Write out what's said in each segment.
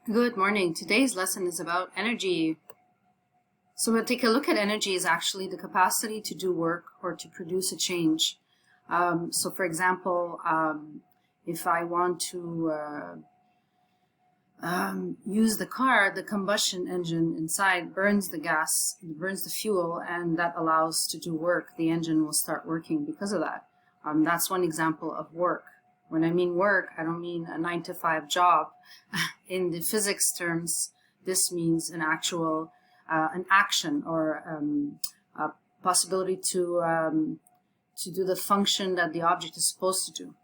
Good morning. Today's lesson is about energy. So we'll take a look at energy is actually the capacity to do work or to produce a change. So for example, if I want to use the car, the combustion engine inside burns the gas, burns the fuel, and that allows to do work. The engine will start working because of that. That's one example of work. When I mean work, I don't mean a 9-to-5 job. In the physics terms, this means an actual, an action or a possibility to do the function that the object is supposed to do.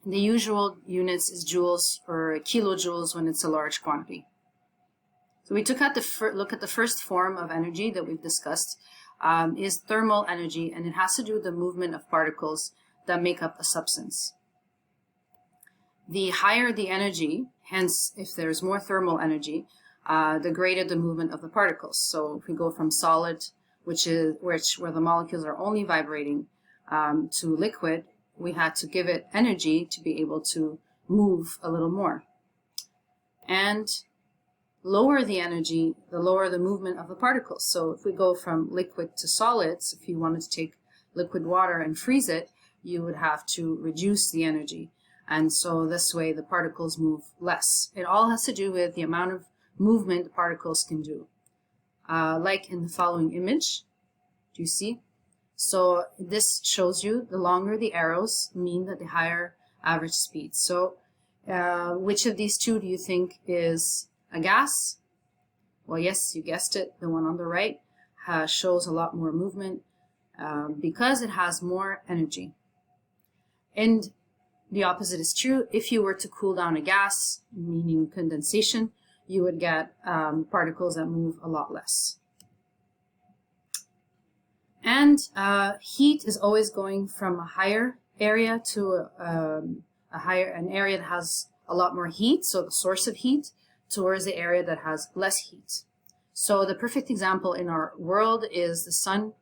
The usual units is joules or kilojoules when it's a large quantity. So we took out look at the first form of energy that we've discussed, is thermal energy, and it has to do with the movement of particles that make up a substance. The higher the energy, hence if there's more thermal energy, the greater the movement of the particles. So if we go from solid, where the molecules are only vibrating, to liquid, we had to give it energy to be able to move a little more. And lower the energy, the lower the movement of the particles. So if we go from liquid to solids, if you wanted to take liquid water and freeze it, you would have to reduce the energy. And so this way the particles move less. It all has to do with the amount of movement the particles can do. Like in the following image, do you see? So this shows you the longer the arrows mean that the higher average speed. So which of these two do you think is a gas? Well, yes, you guessed it. The one on the right shows a lot more movement because it has more energy. And the opposite is true. If you were to cool down a gas, meaning condensation, you would get particles that move a lot less. And heat is always going from a higher area to an area that has a lot more heat, so the source of heat, towards the area that has less heat. So the perfect example in our world is the sun.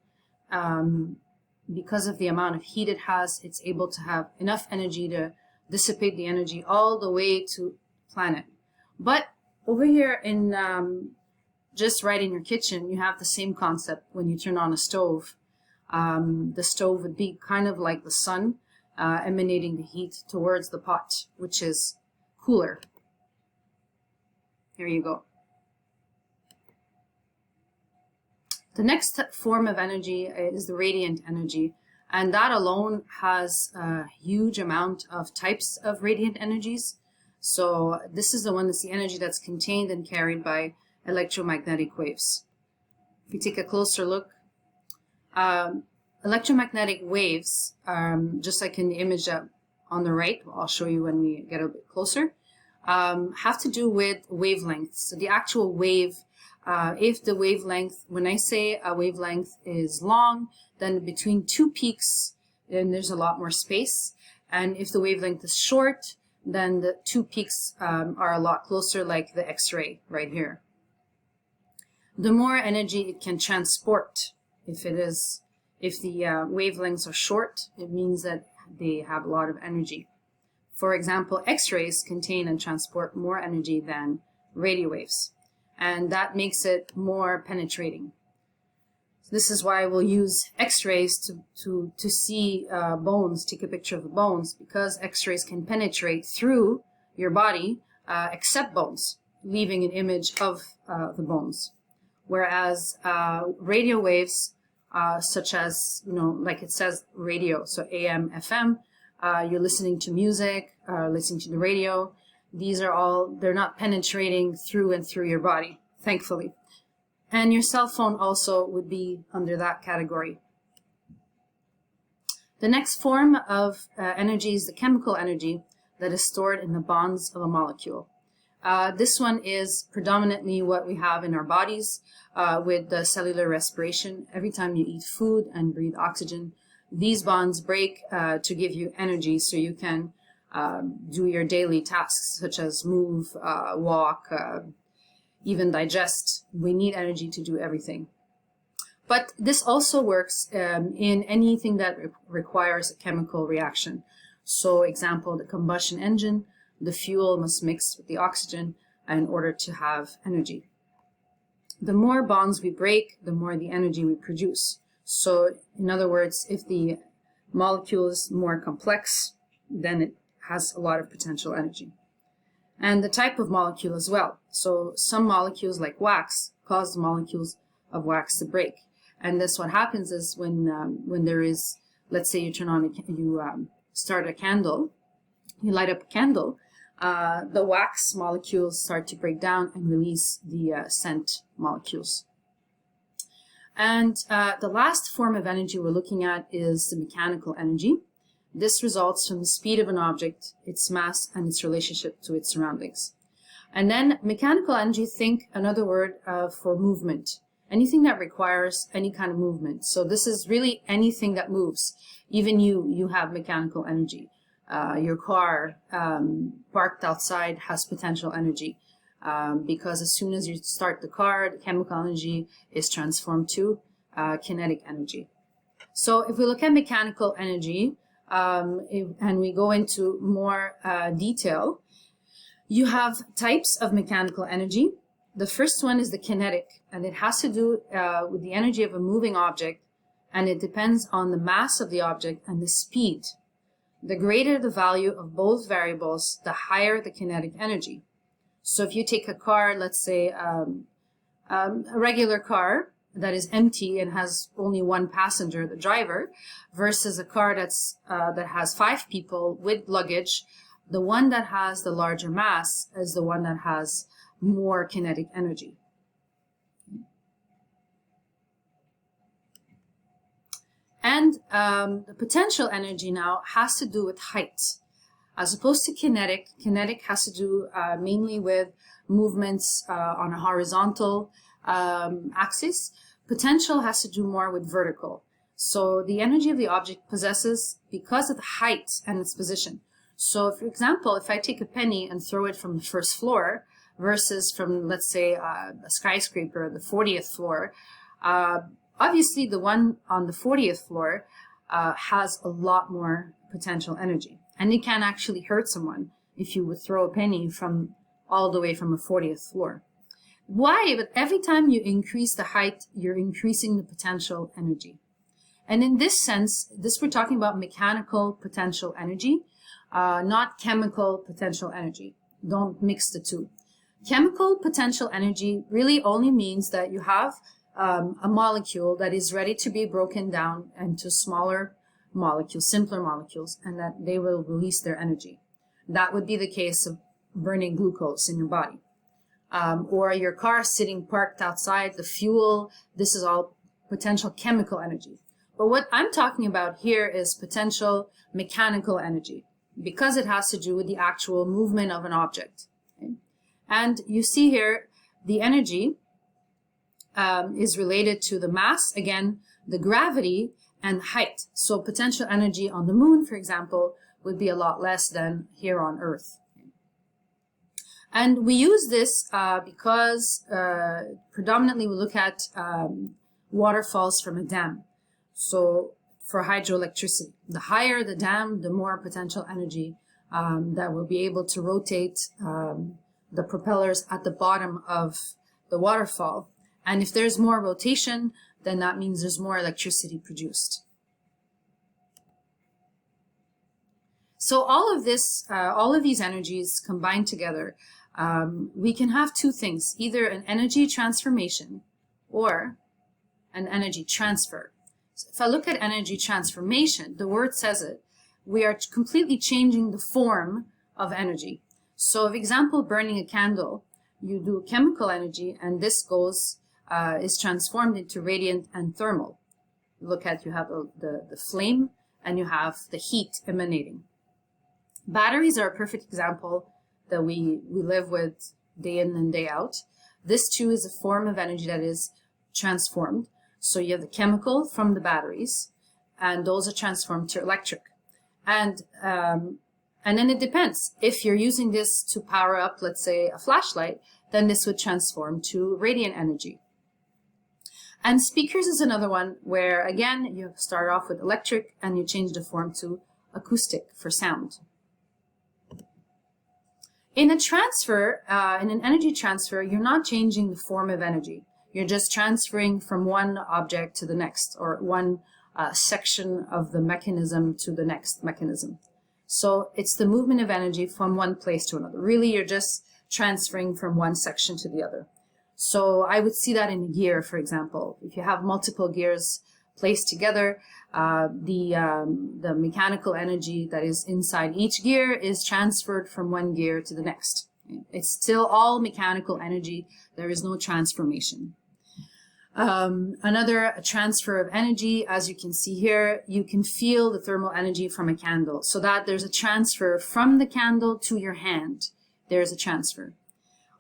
Because of the amount of heat it has, it's able to have enough energy to dissipate the energy all the way to planet. But over here in just right in your kitchen, you have the same concept when you turn on a stove. The stove would be kind of like the sun, emanating the heat towards the pot, which is cooler. Here you go. The next form of energy is the radiant energy, and that alone has a huge amount of types of radiant energies. So this is the one that's the energy that's contained and carried by electromagnetic waves. If we take a closer look, electromagnetic waves, just like in the image on the right, I'll show you when we get a bit closer, have to do with wavelengths. So the actual wave, if the wavelength, when I say a wavelength is long, then between two peaks, then there's a lot more space. And if the wavelength is short, then the two peaks are a lot closer, like the X-ray right here. The more energy it can transport, if the wavelengths are short, it means that they have a lot of energy. For example, X-rays contain and transport more energy than radio waves, and that makes it more penetrating. So this is why we'll use X-rays to see bones, take a picture of the bones, because X-rays can penetrate through your body, except bones, leaving an image of the bones. Whereas radio waves, such as, like it says radio, so AM, FM, you're listening to music, listening to the radio. These are all, they're not penetrating through and through your body, thankfully. And your cell phone also would be under that category. The next form of energy is the chemical energy that is stored in the bonds of a molecule. This one is predominantly what we have in our bodies with the cellular respiration. Every time you eat food and breathe oxygen, these bonds break to give you energy so you can do your daily tasks, such as move, walk, even digest. We need energy to do everything. But this also works in anything that requires a chemical reaction. So example, the combustion engine, the fuel must mix with the oxygen, in order to have energy. The more bonds we break, the more the energy we produce. So in other words, if the molecule is more complex, then it has a lot of potential energy. And the type of molecule as well. So some molecules like wax cause the molecules of wax to break. And this what happens is when there is, let's say you start a candle, you light up a candle, the wax molecules start to break down and release the scent molecules. And the last form of energy we're looking at is the mechanical energy. This results from the speed of an object, its mass, and its relationship to its surroundings. And then mechanical energy, think another word for movement. Anything that requires any kind of movement. So this is really anything that moves. Even you have mechanical energy. Your car parked outside has potential energy because as soon as you start the car, the chemical energy is transformed to kinetic energy. So if we look at mechanical energy and we go into more detail, you have types of mechanical energy. The first one is the kinetic, and it has to do with the energy of a moving object, and it depends on the mass of the object and the speed. The greater the value of both variables, the higher the kinetic energy. So if you take a car, let's say a regular car that is empty and has only one passenger, the driver, versus a car that has 5 people with luggage, the one that has the larger mass is the one that has more kinetic energy. And the potential energy now has to do with height. As opposed to kinetic, kinetic has to do mainly with movements on a horizontal axis. Potential has to do more with vertical. So the energy of the object possesses because of the height and its position. So for example, if I take a penny and throw it from the first floor versus from, let's say, a skyscraper, the 40th floor, obviously the one on the 40th floor has a lot more potential energy. And it can actually hurt someone if you would throw a penny from all the way from a 40th floor. Why? But every time you increase the height, you're increasing the potential energy. And in this sense, we're talking about mechanical potential energy, not chemical potential energy. Don't mix the two. Chemical potential energy really only means that you have a molecule that is ready to be broken down into smaller molecules, simpler molecules, and that they will release their energy. That would be the case of burning glucose in your body. Or your car sitting parked outside, the fuel, this is all potential chemical energy. But what I'm talking about here is potential mechanical energy, because it has to do with the actual movement of an object. Okay? And you see here, the energy is related to the mass, again, the gravity, and height. So potential energy on the moon, for example, would be a lot less than here on Earth. And we use this because predominantly we look at waterfalls from a dam. So for hydroelectricity, the higher the dam, the more potential energy that will be able to rotate the propellers at the bottom of the waterfall. And if there's more rotation, then that means there's more electricity produced. So all of this, all of these energies combined together, we can have two things, either an energy transformation or an energy transfer. So if I look at energy transformation, the word says it, we are completely changing the form of energy. So for example, burning a candle, you do chemical energy, and this is transformed into radiant and thermal. Look at, you have the flame and you have the heat emanating. Batteries are a perfect example that we live with day in and day out. This too is a form of energy that is transformed. So you have the chemical from the batteries, and those are transformed to electric. And then it depends. If you're using this to power up, let's say, a flashlight, then this would transform to radiant energy. And speakers is another one where, again, you start off with electric and you change the form to acoustic for sound. In a transfer, in an energy transfer, you're not changing the form of energy. You're just transferring from one object to the next, or one section of the mechanism to the next mechanism. So it's the movement of energy from one place to another. Really, you're just transferring from one section to the other. So I would see that in a gear, for example. If you have multiple gears placed together, the mechanical energy that is inside each gear is transferred from one gear to the next. It's still all mechanical energy. There is no transformation. Another transfer of energy, as you can see here, you can feel the thermal energy from a candle. So that there's a transfer from the candle to your hand. There's a transfer.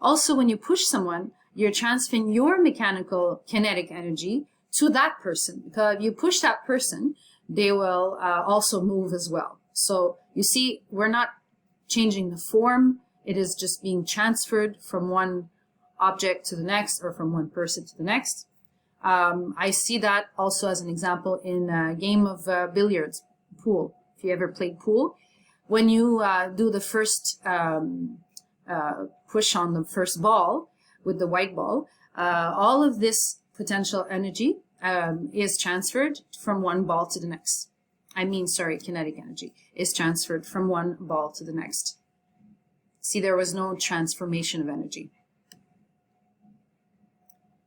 Also, when you push someone, you're transferring your mechanical kinetic energy to that person. Because if you push that person, they will also move as well. So you see, we're not changing the form. It is just being transferred from one object to the next, or from one person to the next. I see that also as an example in a game of billiards, pool. If you ever played pool, when you do the first push on the first ball with the white ball, all of this potential energy is transferred from one ball to the next. Kinetic energy is transferred from one ball to the next. See, there was no transformation of energy.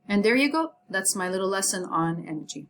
And there you go. That's my little lesson on energy.